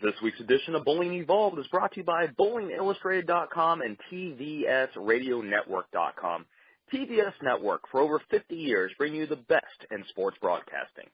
This week's edition of Bowling Evolved is brought to you by BowlingIllustrated.com and TVSRadioNetwork.com. TVS Network, for over 50 years, bringing you the best in sports broadcasting.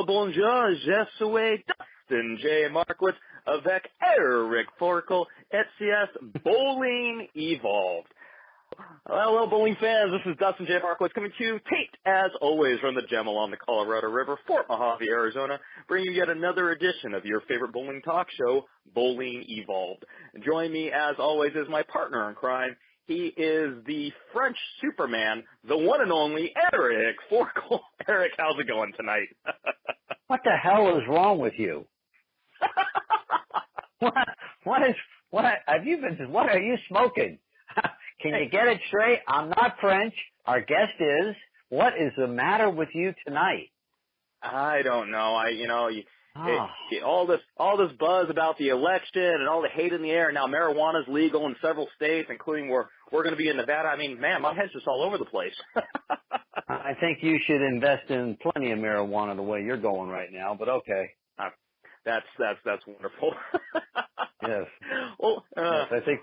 Bonjour, je suis Dustin J. Markowitz avec Eric Forkel, SCS Bowling Evolved. Hello, bowling fans. This is Dustin J. Markowitz coming to you, taped as always from the gem along the Colorado River, Fort Mojave, Arizona, bringing you yet another edition of your favorite bowling talk show, Bowling Evolved. Join me as always is my partner in crime. He is the French Superman, the one and only Eric Forkel. Eric, how's it going tonight? What the hell is wrong with you? What are you smoking? Can you get it straight? I'm not French. Our guest is. What is the matter with you tonight? I don't know. All this buzz about the election and all the hate in the air. Now marijuana's legal in several states, including we're going to be in Nevada. I mean, man, my head's just all over the place. I think you should invest in plenty of marijuana the way you're going right now. But okay, that's wonderful. Yes. Well, yes, hey,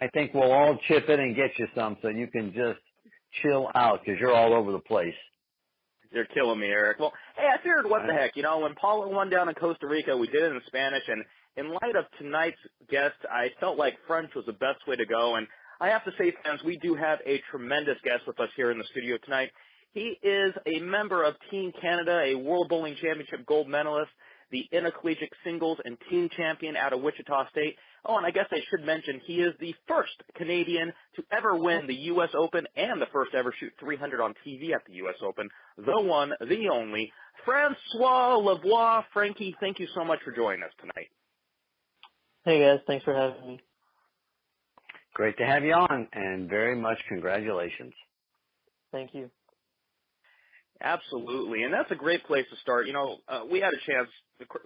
I think we'll all chip in and get you some so you can just chill out because you're all over the place. You're killing me, Eric. Well, hey, I figured what the heck, when Paula won down in Costa Rica, we did it in Spanish, and in light of tonight's guest, I felt like French was the best way to go, and I have to say, fans, we do have a tremendous guest with us here in the studio tonight. He is a member of Team Canada, a World Bowling Championship gold medalist, the intercollegiate singles and team champion out of Wichita State. Oh, and I guess I should mention he is the first Canadian to ever win the U.S. Open and the first to ever shoot 300 on TV at the U.S. Open. The one, the only, Francois Lavoie. Frankie, thank you so much for joining us tonight. Hey, guys. Thanks for having me. Great to have you on, and very much congratulations. Thank you. Absolutely, and that's a great place to start. We had a chance,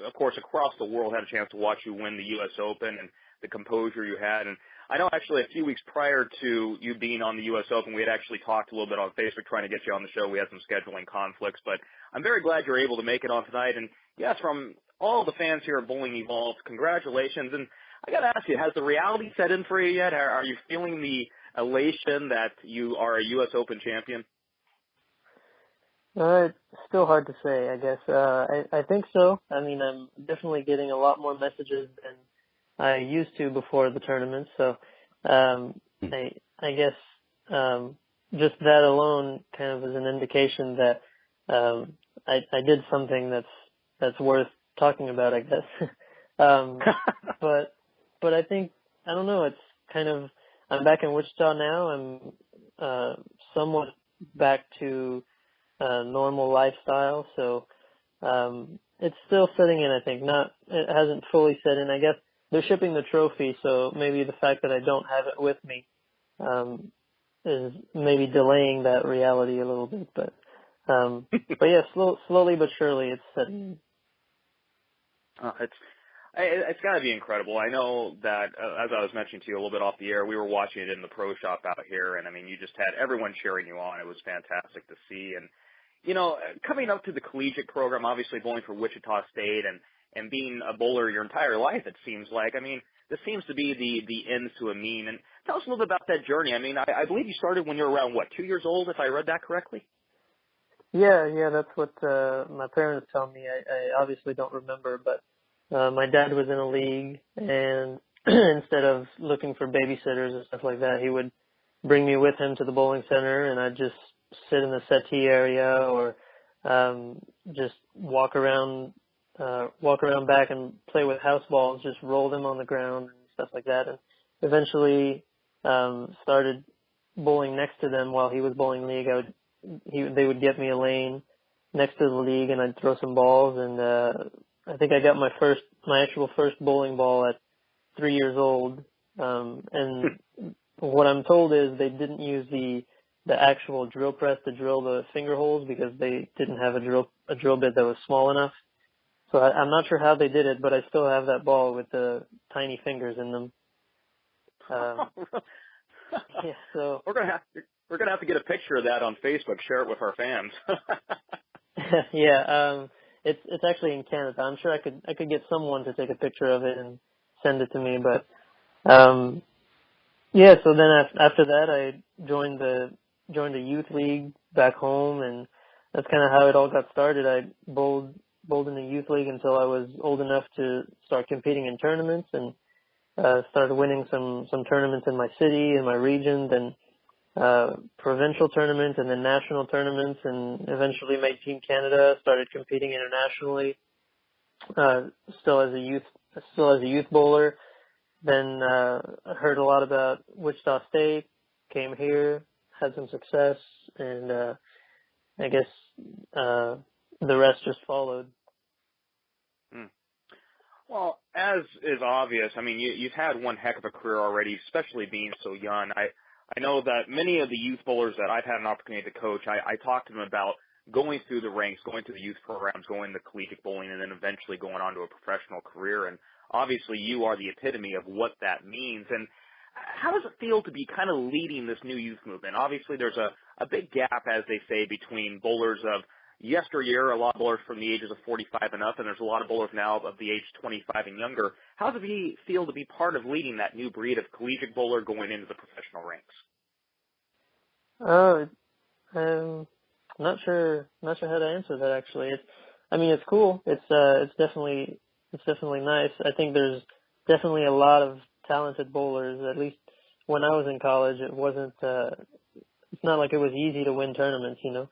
of course, across the world had a chance to watch you win the U.S. Open and the composure you had. And I know actually a few weeks prior to you being on the U.S. Open, we had actually talked a little bit on Facebook trying to get you on the show. We had some scheduling conflicts, but I'm very glad you're able to make it on tonight. And yes, from all the fans here at Bowling Evolved, congratulations. And I got to ask you, has the reality set in for you yet? Are you feeling the elation that you are a U.S. Open champion? It's still hard to say, I guess. I think so. I mean, I'm definitely getting a lot more messages than I used to before the tournament. So, I guess, just that alone kind of is an indication that, I did something that's worth talking about, I guess. But I think, I don't know, it's kind of, I'm back in Wichita now. I'm, somewhat back to normal lifestyle, so it's still setting in. I think it hasn't fully set in. I guess they're shipping the trophy, so maybe the fact that I don't have it with me is maybe delaying that reality a little bit. But yeah, slowly but surely it's setting in. It's got to be incredible. I know that, as I was mentioning to you a little bit off the air, we were watching it in the pro shop out here, and I mean, you just had everyone cheering you on. It was fantastic to see. And coming up to the collegiate program, obviously bowling for Wichita State and being a bowler your entire life, it seems like. I mean, this seems to be the ends to a mean. And tell us a little bit about that journey. I mean, I believe you started when you were around, 2 years old, if I read that correctly? Yeah, that's what my parents tell me. I obviously don't remember, but my dad was in a league, and instead of looking for babysitters and stuff like that, he would bring me with him to the bowling center, and I'd just sit in the settee area or just walk around back and play with house balls, just roll them on the ground and stuff like that. eventually started bowling next to them while he was bowling league. They would get me a lane next to the league, and I'd throw some balls. And I think I got my actual first bowling ball at 3 years old. And what I'm told is they didn't use the actual drill press to drill the finger holes because they didn't have a drill bit that was small enough. So I'm not sure how they did it, but I still have that ball with the tiny fingers in them. Yeah, so we're gonna have to get a picture of that on Facebook, share it with our fans. yeah, it's actually in Canada. I'm sure I could get someone to take a picture of it and send it to me. But yeah, so then after that, I joined the youth league back home, and that's kind of how it all got started. I bowled in the youth league until I was old enough to start competing in tournaments, and started winning some tournaments in my city, in my region, then provincial tournaments, and then national tournaments, and eventually made Team Canada. Started competing internationally, still as a youth bowler. Then I heard a lot about Wichita State, came here, had some success, and I guess the rest just followed. Well, as is obvious, I mean, you've had one heck of a career already, especially being so young. I know that many of the youth bowlers that I've had an opportunity to coach, I talk to them about going through the ranks, going through the youth programs, going to collegiate bowling, and then eventually going on to a professional career. And obviously you are the epitome of what that means. And how does it feel to be kind of leading this new youth movement? Obviously there's a big gap, as they say, between bowlers of yesteryear, a lot of bowlers from the ages of 45 and up, and there's a lot of bowlers now of the age 25 and younger. How does it feel to be part of leading that new breed of collegiate bowler going into the professional ranks? I'm not sure how to answer that actually. It's cool. It's definitely nice. I think there's definitely a lot of talented bowlers. At least when I was in college, it's not like it was easy to win tournaments, you know.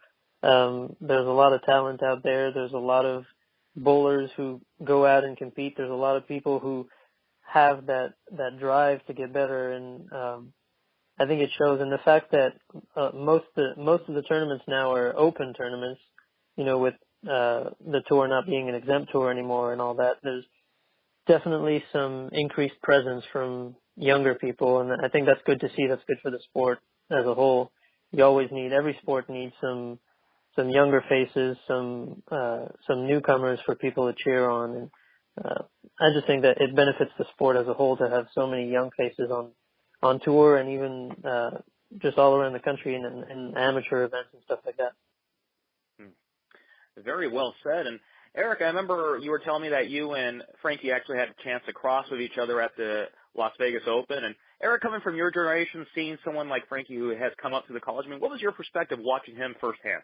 There's a lot of talent out there. There's a lot of bowlers who go out and compete. There's a lot of people who have that drive to get better, and I think it shows in the fact that most of the tournaments now are open tournaments, you know, with the tour not being an exempt tour anymore and all that. There's definitely some increased presence from younger people, and I think that's good to see. That's good for the sport as a whole. Every sport needs some younger faces, some newcomers for people to cheer on, and I just think that it benefits the sport as a whole to have so many young faces on tour, and even just all around the country in amateur events and stuff like that. Very well said. And Eric, I remember you were telling me that you and Frankie actually had a chance to cross with each other at the Las Vegas Open. And Eric, coming from your generation, seeing someone like Frankie who has come up to the college, I mean, what was your perspective watching him firsthand?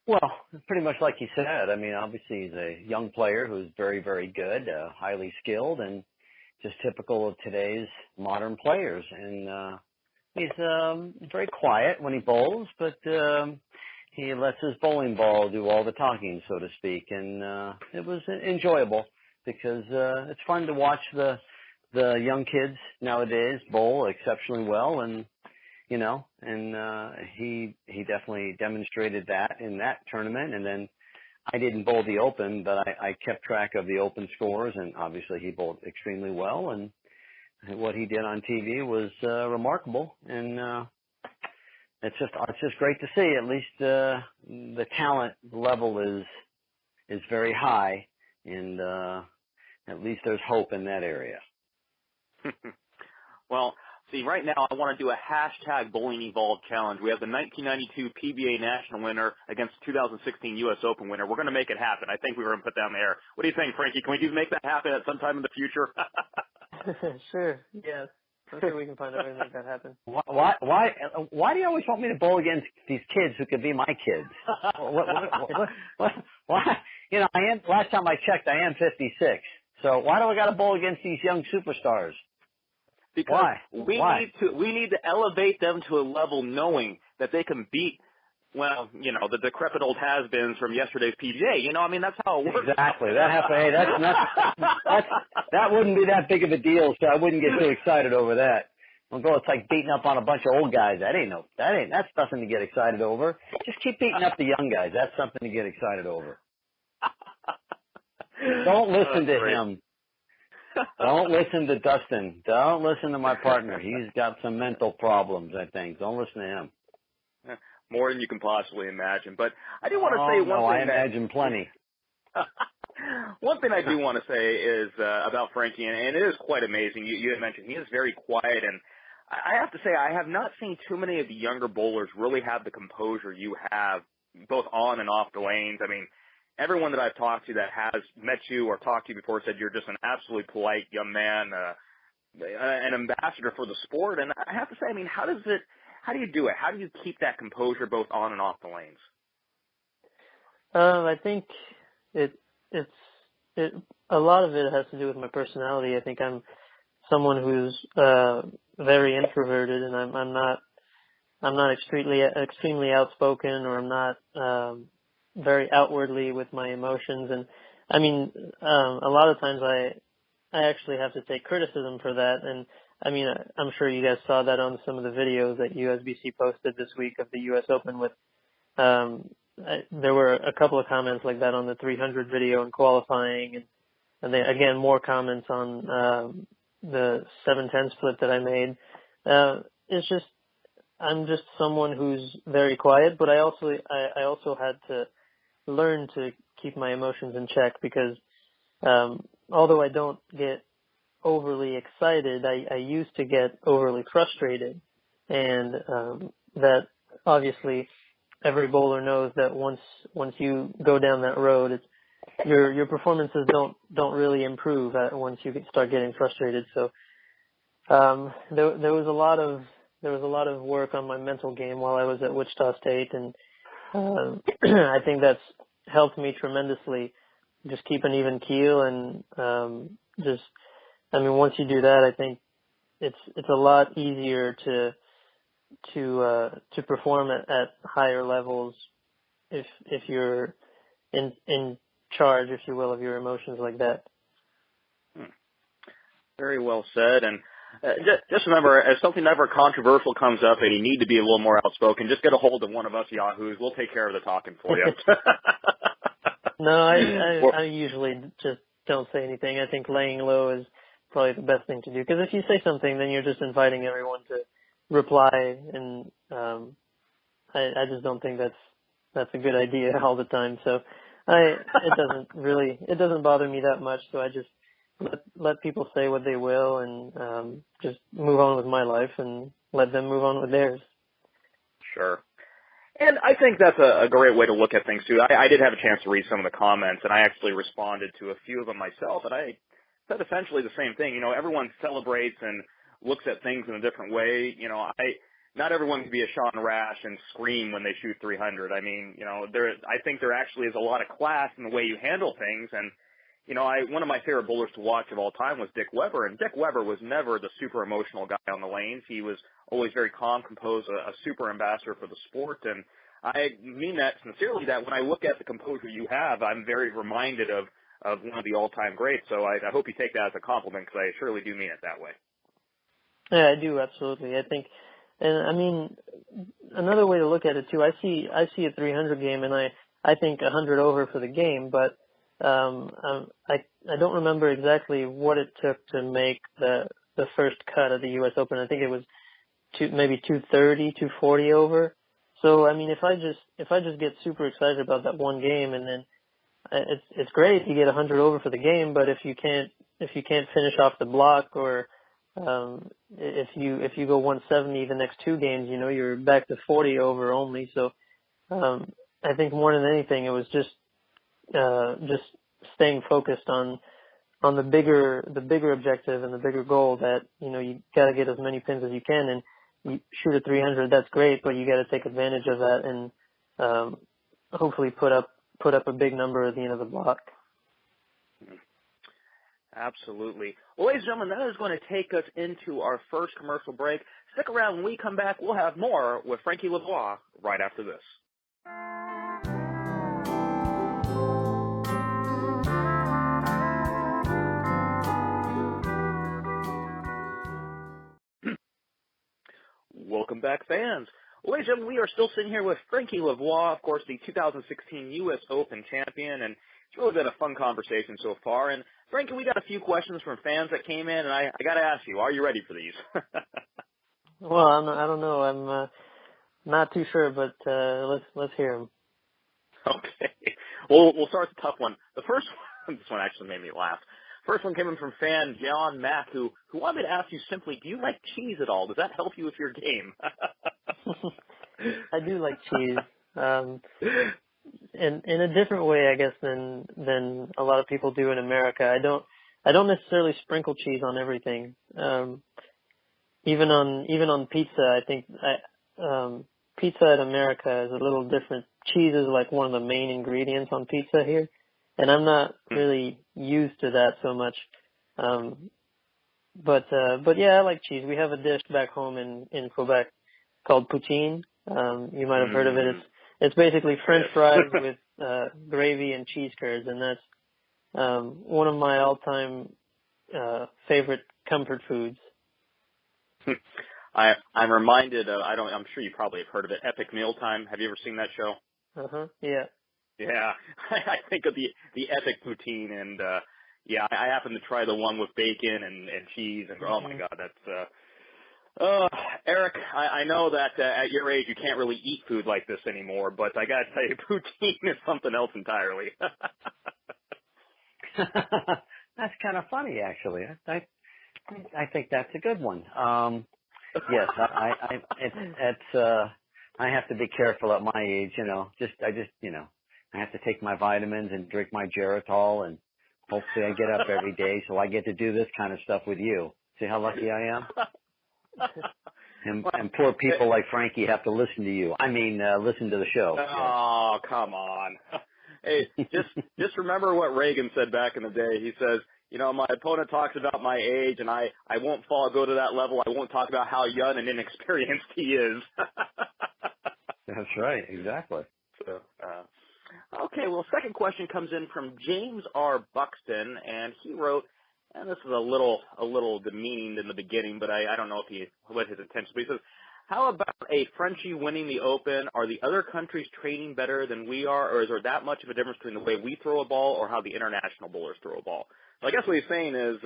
Well, pretty much like you said. I mean, obviously he's a young player who's very, very good, highly skilled, and just typical of today's modern players. And he's very quiet when he bowls, but he lets his bowling ball do all the talking, so to speak. And it was enjoyable because it's fun to watch the young kids nowadays bowl exceptionally well, and you know, and he definitely demonstrated that in that tournament. And then I didn't bowl the Open, but I kept track of the Open scores, and obviously he bowled extremely well, and what he did on TV was remarkable. And it's just great to see. At least the talent level is very high, and at least there's hope in that area. Well, see, right now I want to do a hashtag Bowling Evolved challenge. We have the 1992 PBA National winner against the 2016 U.S. Open winner. We're going to make it happen. I think we were going to put that in the air. What do you think, Frankie? Can we make that happen at some time in the future? Sure. Yeah. I'm sure we can find a way to make that happen. Why do you always want me to bowl against these kids who could be my kids? Why? You know, last time I checked, I am 56. So why do I got to bowl against these young superstars? Because Why? we need to elevate them to a level knowing that they can beat well, the decrepit old has-beens from yesterday's PGA. I mean, that's how it works. Exactly. That happened. Hey, that wouldn't be that big of a deal, so I wouldn't get too excited over that. It's like beating up on a bunch of old guys. That's nothing to get excited over. Just keep beating up the young guys. That's something to get excited over. Don't listen to him. Don't listen to Dustin. Don't listen to my partner. He's got some mental problems, I think. Don't listen to him. More than you can possibly imagine. But I do want to say one thing. I imagine plenty. One thing I do want to say is about Frankie, and it is quite amazing. You had mentioned he is very quiet, and I have to say I have not seen too many of the younger bowlers really have the composure you have, both on and off the lanes. I mean, everyone that I've talked to that has met you or talked to you before said you're just an absolutely polite young man, an ambassador for the sport. And I have to say, I mean, how do you do it? How do you keep that composure both on and off the lanes? I think a lot of it has to do with my personality. I think I'm someone who's very introverted, and I'm not extremely outspoken, or I'm not very outwardly with my emotions. And I mean, a lot of times I actually have to take criticism for that. And I mean, I'm sure you guys saw that on some of the videos that USBC posted this week of the U.S. Open with, there were a couple of comments like that on the 300 video in qualifying, and then again, more comments on, the 7-10 split that I made. It's just, I'm just someone who's very quiet, but I also had to learn to keep my emotions in check because, although I don't get overly excited, I used to get overly frustrated. And, that obviously every bowler knows that once you go down that road, your performances don't really improve once you start getting frustrated. So, there was a lot of work on my mental game while I was at Wichita State, and, I think that's helped me tremendously. Just keep an even keel, and, once you do that, I think it's a lot easier to perform at higher levels if you're in charge, if you will, of your emotions like that. Very well said. And just remember, as something ever controversial comes up and you need to be a little more outspoken, just get a hold of one of us Yahoos. We'll take care of the talking for you. No, I usually just don't say anything. I think laying low is probably the best thing to do, because if you say something, then you're just inviting everyone to reply, and I just don't think that's a good idea all the time. So it doesn't bother me that much. So I just let people say what they will, and just move on with my life and let them move on with theirs. Sure. And I think that's a great way to look at things, too. I did have a chance to read some of the comments, and I actually responded to a few of them myself, and I said essentially the same thing. Everyone celebrates and looks at things in a different way. Not everyone can be a Sean Rash and scream when they shoot 300. I mean, I think there actually is a lot of class in the way you handle things, and one of my favorite bowlers to watch of all time was Dick Weber, and Dick Weber was never the super emotional guy on the lanes. He was always very calm, composed, a super ambassador for the sport, and I mean that sincerely, that when I look at the composure you have, I'm very reminded of one of the all-time greats, so I hope you take that as a compliment, because I surely do mean it that way. Yeah, I do, absolutely. I think, and I mean, another way to look at it too, I see a 300 game, and I think 100 over for the game, but I don't remember exactly what it took to make the first cut of the U.S. Open. I think it was maybe 230, 240 over. So I mean, if I just get super excited about that one game, and then it's great if you get 100 over for the game, but if you can't finish off the block, or if you go 170 the next two games, you're back to 40 over only. So I think more than anything, it was just staying focused on the bigger objective and the bigger goal, that you got to get as many pins as you can, and you shoot a 300, that's great, but you got to take advantage of that and hopefully put up a big number at the end of the block. Absolutely. Well, ladies and gentlemen, that is going to take us into our first commercial break. Stick around. When we come back, we'll have more with Frankie Lavoie right after this. Welcome back, fans. Well, ladies and gentlemen, we are still sitting here with Francois Lavoie, of course, the 2016 U.S. Open champion, and it's really been a fun conversation so far. And, Frankie, we got a few questions from fans that came in, and I got to ask you, are you ready for these? Well, I don't know. I'm not too sure, but let's hear them. Okay. Well, we'll start with the tough one. The first one, this one actually made me laugh. First one came in from fan John Mack, who wanted me to ask you simply, do you like cheese at all? Does that help you with your game? I do like cheese. In a different way, I guess, than a lot of people do in America. I don't necessarily sprinkle cheese on everything. Even on pizza, I think pizza in America is a little different. Cheese is like one of the main ingredients on pizza here, and I'm not really used to that so much. But yeah, I like cheese. We have a dish back home in Quebec called poutine. You might have heard of it. It's basically French fries with gravy and cheese curds, and that's one of my all-time favorite comfort foods. I'm reminded of, I'm sure you probably have heard of it, Epic Mealtime. Have you ever seen that show? Yeah. Yeah. I think of the Epic poutine, and yeah, I happen to try the one with bacon and cheese, and oh my God, that's Eric, I know that at your age you can't really eat food like this anymore, but I gotta tell you, poutine is something else entirely. That's kind of funny, actually. I think that's a good one. Yes, I have to be careful at my age, I have to take my vitamins and drink my Geritol, and hopefully I get up every day so I get to do this kind of stuff with you. See how lucky I am? And poor people like Frankie have to listen to you. Listen to the show. Oh, come on. Hey, just remember what Reagan said back in the day. He says, my opponent talks about my age, and I won't go to that level. I won't talk about how young and inexperienced he is. That's right, exactly. So, okay, well, second question comes in from James R. Buxton, and he wrote, and this is a little demeaning in the beginning, but I don't know what his intention. But he says, how about a Frenchie winning the Open? Are the other countries training better than we are, or is there that much of a difference between the way we throw a ball or how the international bowlers throw a ball? So I guess what he's saying is,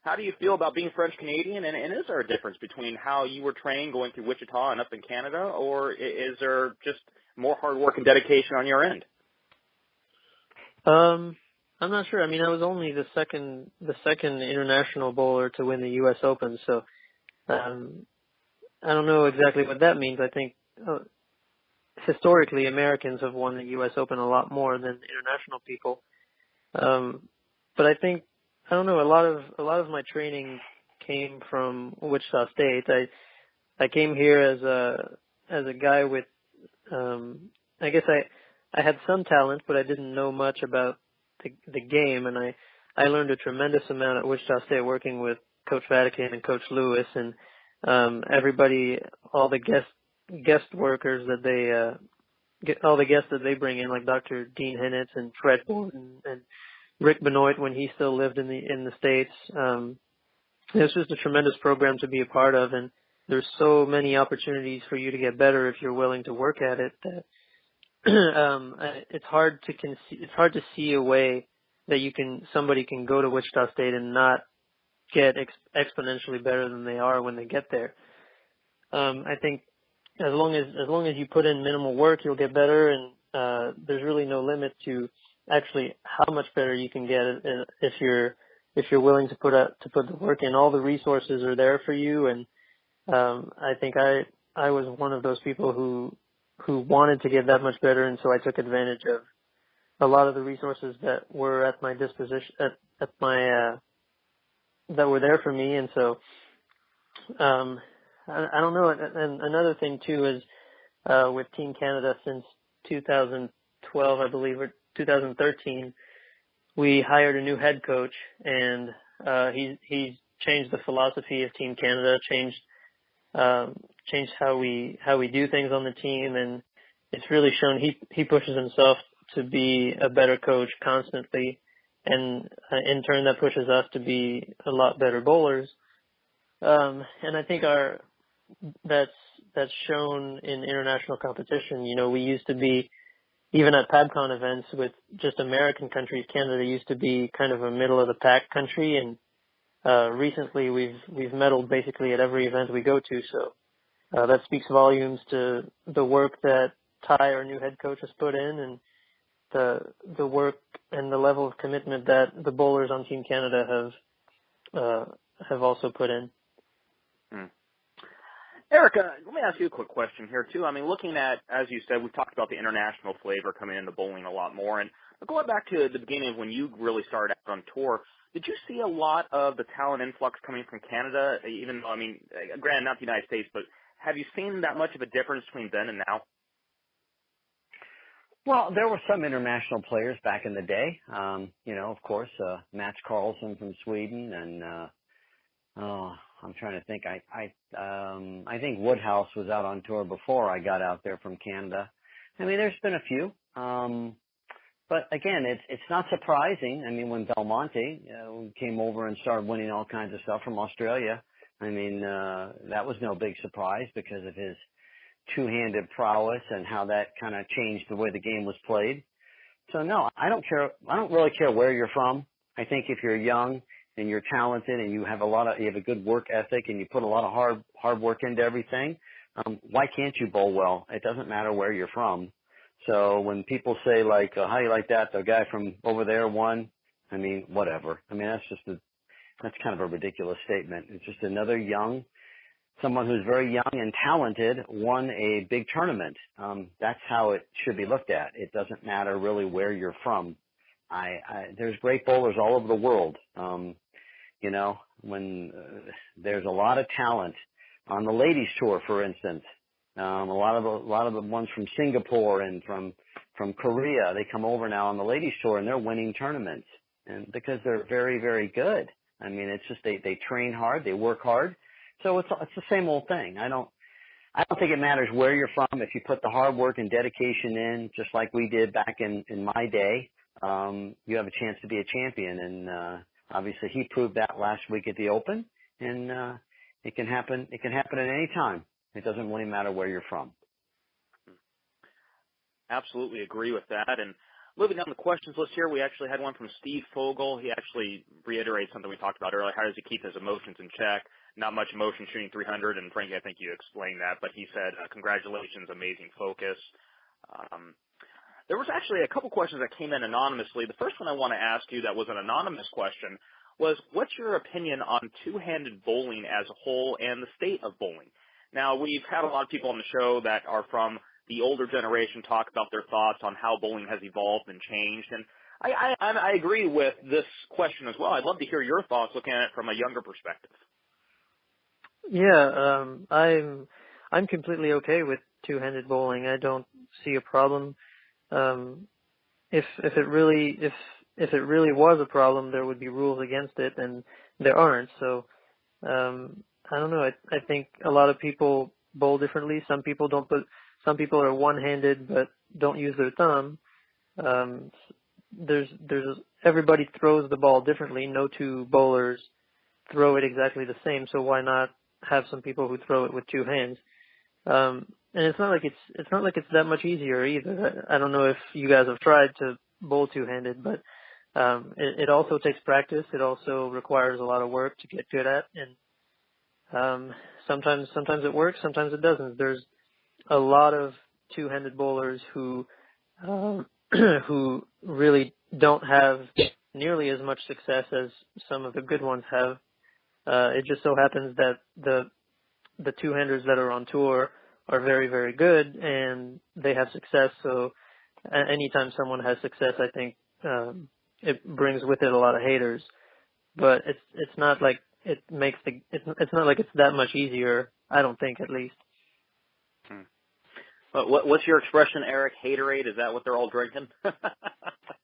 how do you feel about being French-Canadian, and is there a difference between how you were trained going through Wichita and up in Canada, or is there just more hard work and dedication on your end? I'm not sure. I was only the second international bowler to win the U.S. Open, so I don't know exactly what that means. I think historically Americans have won the U.S. Open a lot more than international people. But I think, I don't know, a lot of my training came from Wichita State. I came here as a guy with I guess I had some talent, but I didn't know much about the game, and I learned a tremendous amount at Wichita State working with Coach Vatican and Coach Lewis, and everybody, all the guest workers that all the guests that they bring in, like Dr. Dean Hennitz and Fred Borden and Rick Benoit when he still lived in the States. It's just a tremendous program to be a part of, and there's so many opportunities for you to get better if you're willing to work at it. That it's hard to see a way that somebody can go to Wichita State and not get exponentially better than they are when they get there. I think as long as you put in minimal work, you'll get better, and there's really no limit to actually how much better you can get if you're willing to put the work in. All the resources are there for you, and I think I was one of those people who wanted to get that much better, and so I took advantage of a lot of the resources that were at my disposition, that were there for me. And so I don't know. And another thing too is with Team Canada since 2012, I believe, or 2013, we hired a new head coach, and he's changed the philosophy of Team Canada, changed how we do things on the team, and it's really shown he pushes himself to be a better coach constantly, and in turn that pushes us to be a lot better bowlers. And I think that's shown in international competition. You know, we used to be, even at PABCON events with just American countries, Canada used to be kind of a middle of the pack country, and recently we've medaled basically at every event we go to. So that speaks volumes to the work that Ty, our new head coach, has put in, and the work and the level of commitment that the bowlers on Team Canada have also put in. Erica, let me ask you a quick question here, too. I mean, looking at, as you said, we've talked about the international flavor coming into bowling a lot more. And going back to the beginning of when you really started out on tour, did you see a lot of the talent influx coming from Canada, even though, I mean, granted, not the United States, but have you seen that much of a difference between then and now? Well, there were some international players back in the day. You know, of course, Mats Carlson from Sweden, and I'm trying to think. I think Woodhouse was out on tour before I got out there from Canada. I mean, there's been a few. But again, it's not surprising. I mean, when Belmonte came over and started winning all kinds of stuff from Australia, I mean, that was no big surprise because of his two-handed prowess and how that kind of changed the way the game was played. So no, I don't care. I don't really care where you're from. I think if you're young and you're talented and you have a good work ethic and you put a lot of hard work into everything, why can't you bowl well? It doesn't matter where you're from. So when people say like, how do you like that? The guy from over there won. I mean, whatever. I mean, that's kind of a ridiculous statement. It's just someone who's very young and talented won a big tournament. That's how it should be looked at. It doesn't matter really where you're from. There's great bowlers all over the world. You know, when there's a lot of talent on the ladies tour, for instance. A lot of the ones from Singapore and from Korea, they come over now on the ladies tour and they're winning tournaments, and because they're very, very good. I mean, it's just they train hard, they work hard. So it's the same old thing. I don't think it matters where you're from. If you put the hard work and dedication in, just like we did back in my day, you have a chance to be a champion. And obviously, he proved that last week at the Open. And it can happen. It can happen at any time. It doesn't really matter where you're from. Absolutely agree with that. And moving down the questions list here, we actually had one from Steve Fogel. He actually reiterates something we talked about earlier. How does he keep his emotions in check? Not much emotion shooting 300, and Frankie, I think you explained that, but he said, congratulations, amazing focus. There was actually a couple questions that came in anonymously. The first one I want to ask you that was an anonymous question was, what's your opinion on two-handed bowling as a whole and the state of bowling? Now, we've had a lot of people on the show that are from the older generation talk about their thoughts on how bowling has evolved and changed, and I agree with this question as well. I'd love to hear your thoughts looking at it from a younger perspective. Yeah, I'm completely okay with two-handed bowling. I don't see a problem. If it really was a problem, there would be rules against it, and there aren't. So I don't know. I think a lot of people bowl differently. Some people don't. Some people are one-handed but don't use their thumb. There's everybody throws the ball differently. No two bowlers throw it exactly the same. So why not have some people who throw it with two hands? And it's not like it's that much easier either. I don't know if you guys have tried to bowl two-handed, but it also takes practice. It also requires a lot of work to get good at, and sometimes it works, sometimes it doesn't. There's a lot of two-handed bowlers who really don't have nearly as much success as some of the good ones have. It just so happens that the two-handers that are on tour are very, very good and they have success. So anytime someone has success, I think it brings with it a lot of haters. But it's not like it's not like it's that much easier. I don't think, at least. What's your expression, Eric? Haterade? Is that what they're all drinking?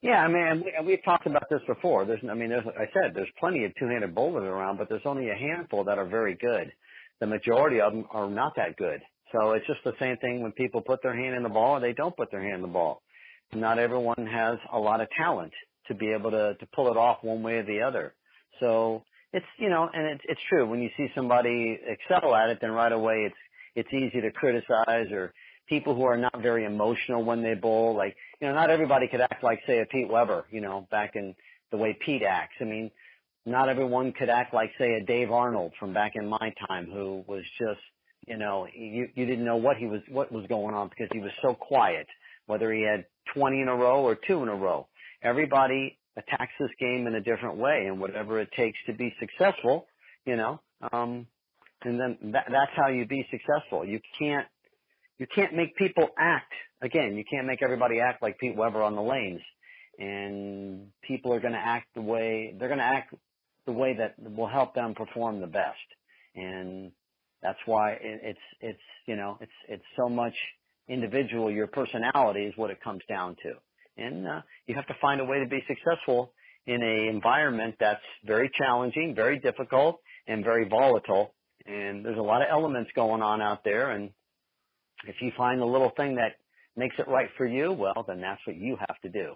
Yeah, I mean, we've talked about this before. Like I said, there's plenty of two-handed bowlers around, but there's only a handful that are very good. The majority of them are not that good. So it's just the same thing when people put their hand in the ball or they don't put their hand in the ball. Not everyone has a lot of talent to be able to pull it off one way or the other. So it's, and it's true. When you see somebody excel at it, then right away it's easy to criticize, or people who are not very emotional when they bowl. Like, not everybody could act like, say, a Pete Weber, back in the way Pete acts. I mean, not everyone could act like, say, a Dave Arnold from back in my time, who was just, you didn't know what was going on because he was so quiet, whether he had 20 in a row or 2 in a row. Everybody attacks this game in a different way, and whatever it takes to be successful, and then that's how you be successful. You can't make people act. Again, you can't make everybody act like Pete Weber on the lanes, and people are going to act the way that will help them perform the best. And that's why it's so much individual. Your personality is what it comes down to. And you have to find a way to be successful in an environment that's very challenging, very difficult, and very volatile. And there's a lot of elements going on out there. And if you find the little thing that makes it right for you, well, then that's what you have to do.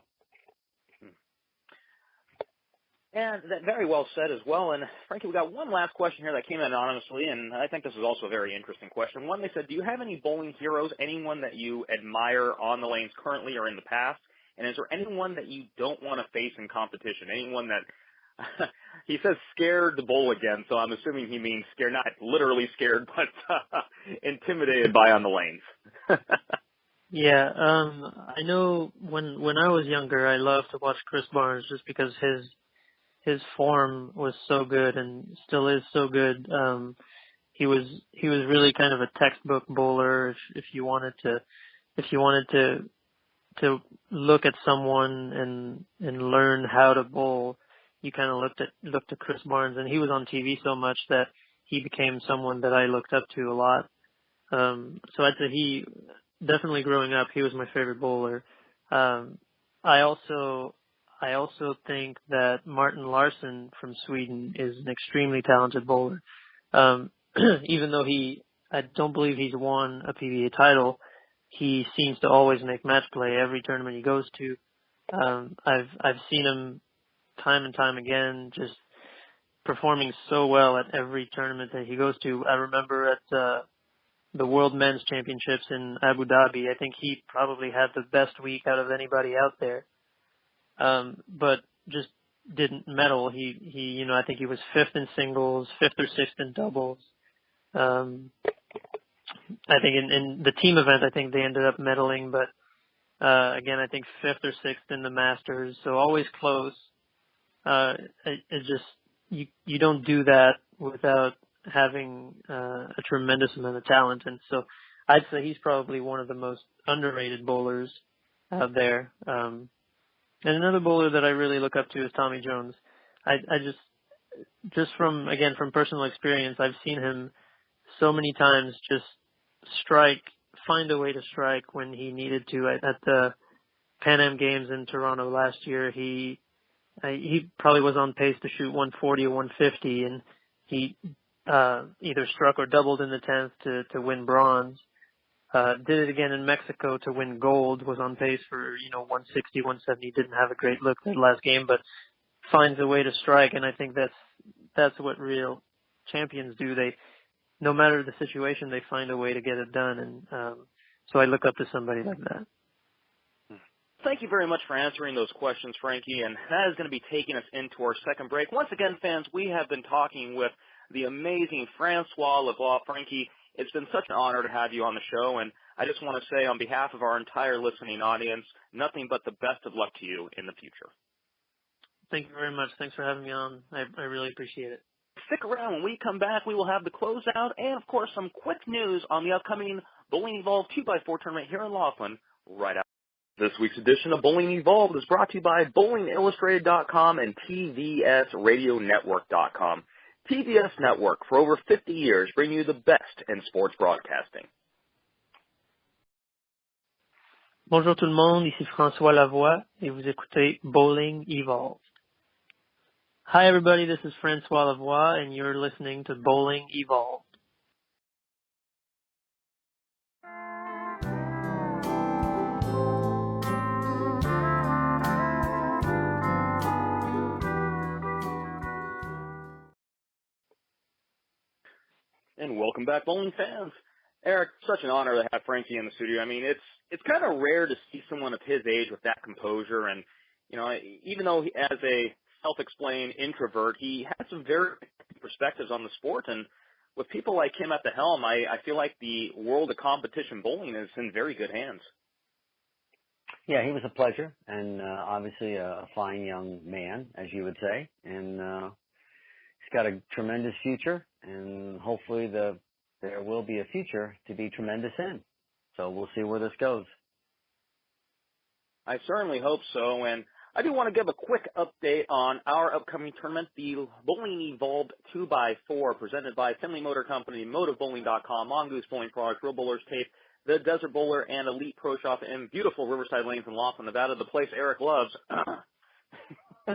And that very well said as well. And Frankie, we got one last question here that came in anonymously, and I think this is also a very interesting question. One, they said, do you have any bowling heroes, anyone that you admire on the lanes currently or in the past? And is there anyone that you don't want to face in competition? Anyone that, he says scared to bowl again, so I'm assuming he means scared, not literally scared, but intimidated by on the lanes. Yeah, I know when I was younger, I loved to watch Chris Barnes just because his form was so good and still is so good. He was really kind of a textbook bowler. If you wanted to look at someone and learn how to bowl, you kind of looked at Chris Barnes, and he was on TV so much that he became someone that I looked up to a lot. So I'd say he definitely, growing up, he was my favorite bowler. I also think that Martin Larsson from Sweden is an extremely talented bowler. Even though I don't believe he's won a PBA title, he seems to always make match play every tournament he goes to. I've seen him time and time again, just performing so well at every tournament that he goes to. I remember at the World Men's Championships in Abu Dhabi, I think he probably had the best week out of anybody out there. But just didn't medal. He I think he was 5th in singles, 5th or 6th in doubles. I think in the team event, I think they ended up medaling, but again, I think 5th or 6th in the Masters, so always close. It just, you don't do that without having a tremendous amount of talent, and so I'd say he's probably one of the most underrated bowlers out there. And another bowler that I really look up to is Tommy Jones. I just from personal experience, I've seen him so many times just find a way to strike when he needed to. At the Pan Am Games in Toronto last year, he probably was on pace to shoot 140 or 150, and he either struck or doubled in the 10th to win bronze. Did it again in Mexico to win gold, was on pace for, 160, 170. Didn't have a great look that last game, but finds a way to strike, and I think that's what real champions do. No matter the situation, they find a way to get it done, and so I look up to somebody like that. Thank you very much for answering those questions, Frankie, and that is going to be taking us into our second break. Once again, fans, we have been talking with the amazing Francois Lavoie. Frankie, it's been such an honor to have you on the show, and I just want to say on behalf of our entire listening audience, nothing but the best of luck to you in the future. Thank you very much. Thanks for having me on. I really appreciate it. Stick around. When we come back, we will have the closeout and, of course, some quick news on the upcoming Bowling Evolved 2x4 tournament here in Laughlin right after. This week's edition of Bowling Evolved is brought to you by BowlingIllustrated.com and TVSRadioNetwork.com. TVS Network, for over 50 years, bring you the best in sports broadcasting. Bonjour tout le monde, ici Francois Lavoie, et vous écoutez Bowling Evolved. Hi everybody, this is Francois Lavoie, and you're listening to Bowling Evolved. And welcome back, bowling fans. Eric, such an honor to have Frankie in the studio. I mean, it's kind of rare to see someone of his age with that composure, and even though he, as a self-explained introvert, he has some very perspectives on the sport. And with people like him at the helm, I feel like the world of competition bowling is in very good hands. Yeah, he was a pleasure, and obviously a fine young man, as you would say, and he's got a tremendous future, and hopefully there will be a future to be tremendous in. So we'll see where this goes. I certainly hope so, and I do want to give a quick update on our upcoming tournament, the Bowling Evolved 2x4, presented by Finley Motor Company, MotiveBowling.com, Mongoose Bowling Products, Real Bowlers Tape, the Desert Bowler, and Elite Pro Shop in beautiful Riverside Lanes in Laughlin, Nevada, the place Eric loves.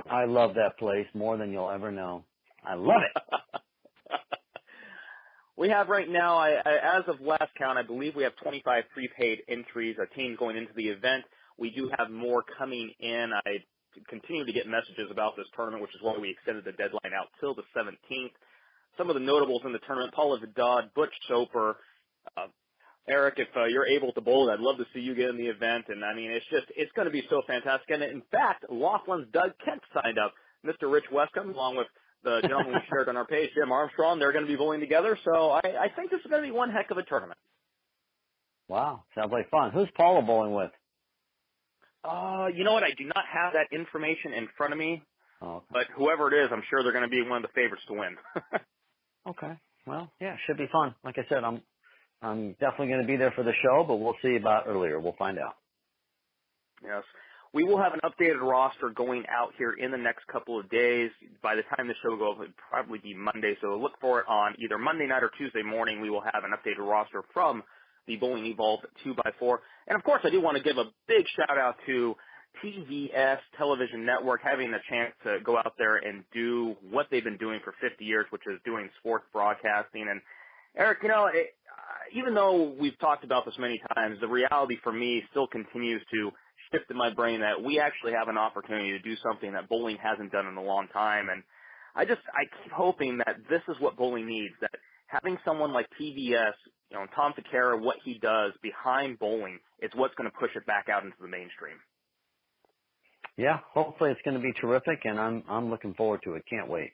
I love that place more than you'll ever know. I love it. We have right now, as of last count, I believe we have 25 prepaid entries, teams going into the event. We do have more coming in. I continue to get messages about this tournament, which is why we extended the deadline out till the 17th. Some of the notables in the tournament, Paula Vidal, Butch Soper, Eric, if you're able to bowl, I'd love to see you get in the event. And, I mean, it's going to be so fantastic. And, in fact, Laughlin's Doug Kent signed up. Mr. Rich Westcomb, along with the gentleman we shared on our page, Jim Armstrong, they're going to be bowling together. So I think this is going to be one heck of a tournament. Wow, sounds like fun. Who's Paula bowling with? You know what? I do not have that information in front of me. Oh, okay. But whoever it is, I'm sure they're going to be one of the favorites to win. Okay. Well, yeah, should be fun. Like I said, I'm definitely going to be there for the show, but we'll see about earlier. We'll find out. Yes. We will have an updated roster going out here in the next couple of days. By the time the show goes, it'll probably be Monday, so look for it on either Monday night or Tuesday morning. We will have an updated roster from the Bowling Evolved 2x4. And, of course, I do want to give a big shout-out to TVS Television Network, having a chance to go out there and do what they've been doing for 50 years, which is doing sports broadcasting. And, Eric, even though we've talked about this many times, the reality for me still continues to shift in my brain that we actually have an opportunity to do something that bowling hasn't done in a long time. And I keep hoping that this is what bowling needs, that having someone like TVS, Tom Ficara, what he does behind bowling is what's going to push it back out into the mainstream. Yeah, hopefully it's going to be terrific, and I'm looking forward to it. Can't wait.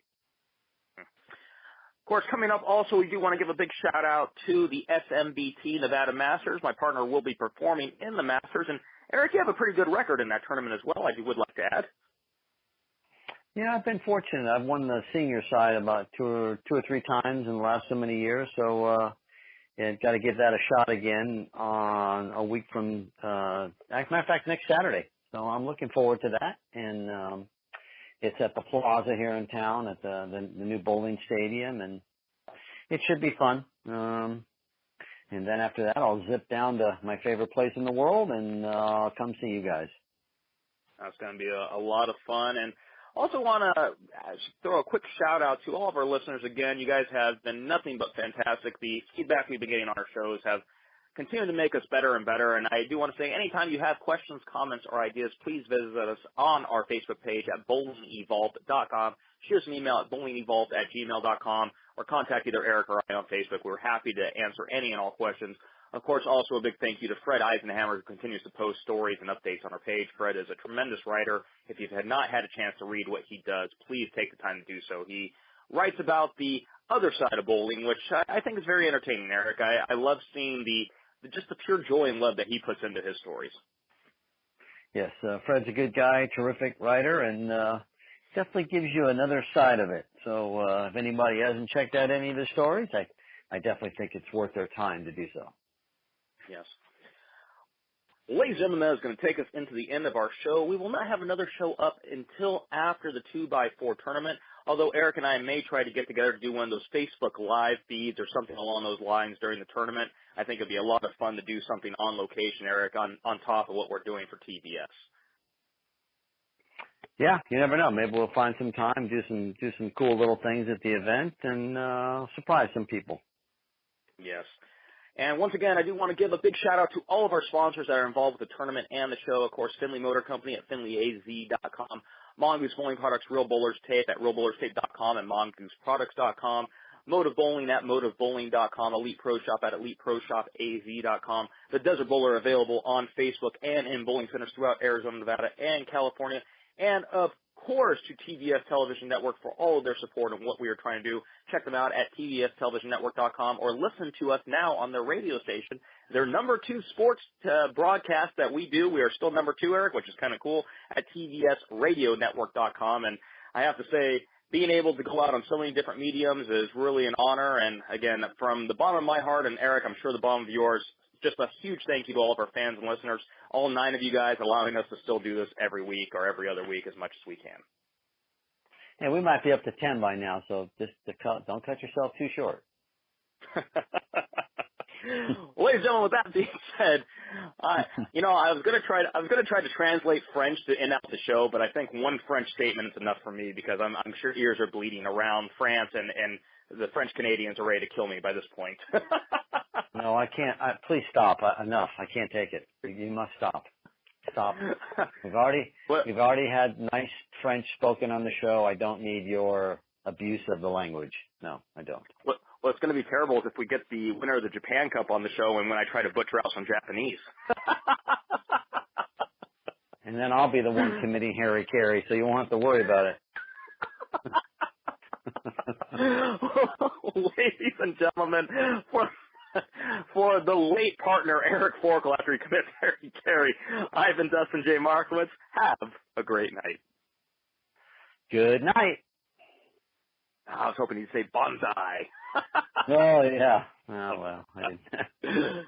Of course, coming up also, we do want to give a big shout-out to the SMBT Nevada Masters. My partner will be performing in the Masters. And, Eric, you have a pretty good record in that tournament as well, I would like to add. Yeah, I've been fortunate. I've won the senior side about two or three times in the last so many years. So, got to give that a shot again on a week from, as a matter of fact, next Saturday. So I'm looking forward to that. And it's at the Plaza here in town at the new bowling stadium, and it should be fun. And then after that, I'll zip down to my favorite place in the world and come see you guys. That's going to be a lot of fun. And also want to throw a quick shout-out to all of our listeners. Again, you guys have been nothing but fantastic. The feedback we've been getting on our shows have continued to make us better and better. And I do want to say, anytime you have questions, comments, or ideas, please visit us on our Facebook page at bowlingevolved.com. Shoot us an email at bowlingevolved@gmail.com, or contact either Eric or I on Facebook. We're happy to answer any and all questions. Of course, also a big thank you to Fred Eisenhammer, who continues to post stories and updates on our page. Fred is a tremendous writer. If you have not had a chance to read what he does, please take the time to do so. He writes about the other side of bowling, which I think is very entertaining, Eric. I love seeing just the pure joy and love that he puts into his stories. Yes, Fred's a good guy, terrific writer, and definitely gives you another side of it. So if anybody hasn't checked out any of his stories, I definitely think it's worth their time to do so. Yes. Ladies and gentlemen, that is going to take us into the end of our show. We will not have another show up until after the 2x4 tournament, although Eric and I may try to get together to do one of those Facebook Live feeds or something along those lines during the tournament. I think it would be a lot of fun to do something on location, Eric, on top of what we're doing for TBS. Yeah, you never know. Maybe we'll find some time, do some cool little things at the event, and surprise some people. Yes. And once again, I do want to give a big shout-out to all of our sponsors that are involved with the tournament and the show. Of course, Finley Motor Company at finleyaz.com, Mongoose Bowling Products, Real Bowlers Tape at realbowlerstape.com and mongooseproducts.com, Motive Bowling at motivebowling.com, Elite Pro Shop at eliteproshopaz.com. The Desert Bowler available on Facebook and in bowling centers throughout Arizona, Nevada, and California. And, of course, to TBS Television Network for all of their support and what we are trying to do. Check them out at tbstelevisionnetwork.com or listen to us now on their radio station. Their number 2 sports broadcast that we do, we are still number 2, Eric, which is kind of cool, at tbsradionetwork.com. And I have to say, being able to go out on so many different mediums is really an honor. And, again, from the bottom of my heart, and, Eric, I'm sure the bottom of yours, just a huge thank you to all of our fans and listeners, all 9 of you guys allowing us to still do this every week or every other week as much as we can. And we might be up to 10 by now, so just don't cut yourself too short. Ladies and gentlemen, with that being said, I was going to try to translate French to end out the show, but I think one French statement is enough for me because I'm sure ears are bleeding around France and the French Canadians are ready to kill me by this point. No, I can't. Please stop. Enough. I can't take it. You must stop. Stop. We've already had nice French spoken on the show. I don't need your abuse of the language. No, I don't. Well, it's going to be terrible if we get the winner of the Japan Cup on the show and when I try to butcher out some Japanese. And then I'll be the one committing Harry Carey, so you won't have to worry about it. Ladies and gentlemen, for the late partner Eric Forkel after he commits Harry Carey, I've been Dustin J. Markowitz. Have a great night. Good night. I was hoping you'd say bonsai. Oh, yeah. Oh, well, I didn't.